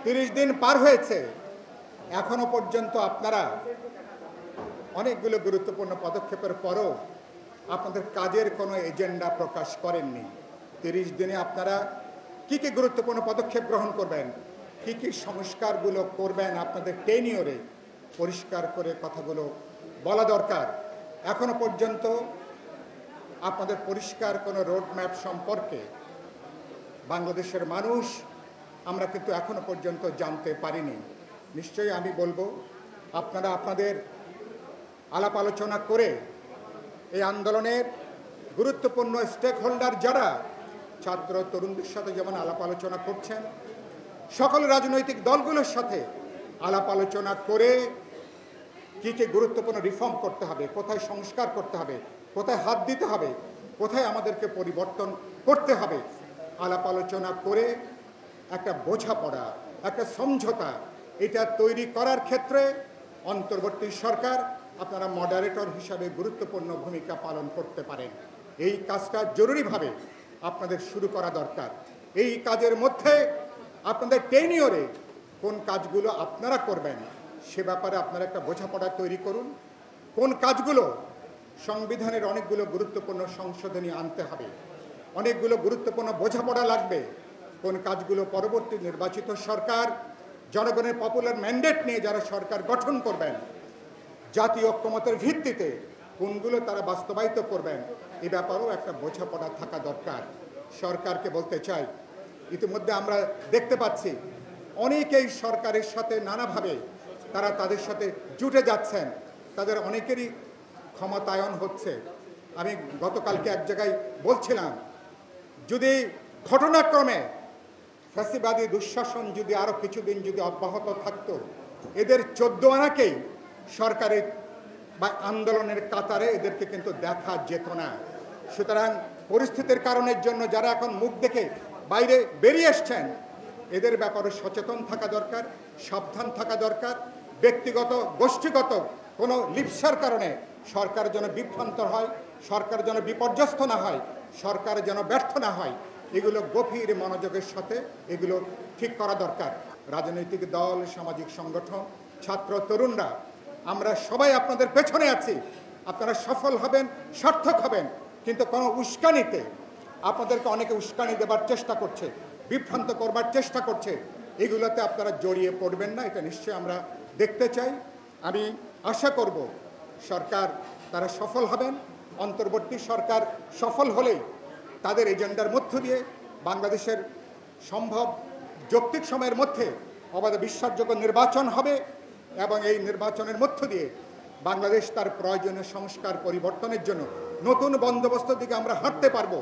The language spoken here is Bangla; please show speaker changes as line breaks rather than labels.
30 দিন পার হয়েছে, এখনো পর্যন্ত আপনারা অনেকগুলো গুরুত্বপূর্ণ পদক্ষেপের পরও আপনাদের কাজের কোনো এজেন্ডা প্রকাশ করেননি। 30 দিনে আপনারা কি কি গুরুত্বপূর্ণ পদক্ষেপ গ্রহণ করবেন, কি কি সংস্কারগুলো করবেন, আপনাদের টেনিওরে পরিষ্কার করে কথাগুলো বলা দরকার। এখনো পর্যন্ত আপনাদের পরিষ্কার কোনো রোডম্যাপ সম্পর্কে বাংলাদেশের মানুষ আমরা কিন্তু এখনো পর্যন্ত জানতে পারিনি। নিশ্চয়ই আমি বলবো আপনারা আপনাদের আলাপ আলোচনা করে এই আন্দোলনের গুরুত্বপূর্ণ স্টেক হোল্ডার যারা ছাত্র তরুণদের সাথে যেমন আলাপ আলোচনা করছেন, সকল রাজনৈতিক দলগুলোর সাথে আলাপ আলোচনা করে কী কী গুরুত্বপূর্ণ রিফর্ম করতে হবে, কোথায় সংস্কার করতে হবে, কোথায় হাত দিতে হবে, কোথায় আমাদেরকে পরিবর্তন করতে হবে, আলাপ আলোচনা করে একটা বোঝাপড়া, একটা সমঝোতা এটা তৈরি করার ক্ষেত্রে অন্তর্বর্তী সরকার আপনারা মডারেটর হিসাবে গুরুত্বপূর্ণ ভূমিকা পালন করতে পারেন। এই কাজটা জরুরিভাবে আপনাদের শুরু করা দরকার। এই কাজের মধ্যে আপনাদের টেনিওরে কোন কাজগুলো আপনারা করবেন সে ব্যাপারে আপনারা একটা বোঝাপড়া তৈরি করুন। কোন কাজগুলো সংবিধানের অনেকগুলো গুরুত্বপূর্ণ সংশোধনী আনতে হবে, অনেকগুলো গুরুত্বপূর্ণ বোঝাপড়া লাগবে, কোন কাজগুলো পরবর্তী নির্বাচিত সরকার জনগণের পপুলার ম্যান্ডেট নিয়ে যারা সরকার গঠন করবেন জাতীয় ঐক্যমতের ভিত্তিতে কোনগুলো তারা বাস্তবায়িত করবেন, এ ব্যাপারেও একটা বোঝাপড়া থাকা দরকার। সরকারকে বলতে চাই, ইতিমধ্যে আমরা দেখতে পাচ্ছি অনেকেই সরকারের সাথে নানাভাবে তারা তাদের সাথে জুটে যাচ্ছেন, তাদের অনেকেরই ক্ষমতায়ন হচ্ছে। আমি গতকালকে এক জায়গায় বলছিলাম, যদি ঘটনাক্রমে ফ্যাসিবাদী দুঃশাসন যদি আরও কিছুদিন যদি অব্যাহত থাকতো, এদের 14 আনাকেই সরকারের বা আন্দোলনের কাতারে এদেরকে কিন্তু দেখা যেত না। সুতরাং পরিস্থিতির কারণের জন্য যারা এখন মুখ দেখে বাইরে বেরিয়ে এসছেন এদের ব্যাপারে সচেতন থাকা দরকার, সাবধান থাকা দরকার। ব্যক্তিগত গোষ্ঠীগত কোনো লিপ্সার কারণে সরকার যেন বিভ্রান্ত হয়, সরকার যেন বিপর্যস্ত না হয়, সরকার যেন ব্যর্থ না হয়, এগুলো গভীর মনোযোগের সাথে এগুলো ঠিক করা দরকার। রাজনৈতিক দল, সামাজিক সংগঠন, ছাত্র তরুণরা আমরা সবাই আপনাদের পেছনে আছি। আপনারা সফল হবেন, সার্থক হবেন, কিন্তু কোনো উস্কানিতে আপনাদেরকে অনেকে উস্কানি দেবার চেষ্টা করছে, বিভ্রান্ত করবার চেষ্টা করছে, এগুলোতে আপনারা জড়িয়ে পড়বেন না, এটা নিশ্চয়ই আমরা দেখতে চাই। আমি আশা করব সরকার তারা সফল হবেন। অন্তর্বর্তী সরকার সফল হলেই তাদের এজেন্ডার মধ্য দিয়ে বাংলাদেশের সম্ভব যৌক্তিক সময়ের মধ্যে অবাধ বিশ্বাসযোগ্য নির্বাচন হবে এবং এই নির্বাচনের মধ্য দিয়ে বাংলাদেশ তার প্রয়োজনীয় সংস্কার পরিবর্তনের জন্য নতুন বন্দোবস্তের দিকে আমরা হাঁটতে পারবো।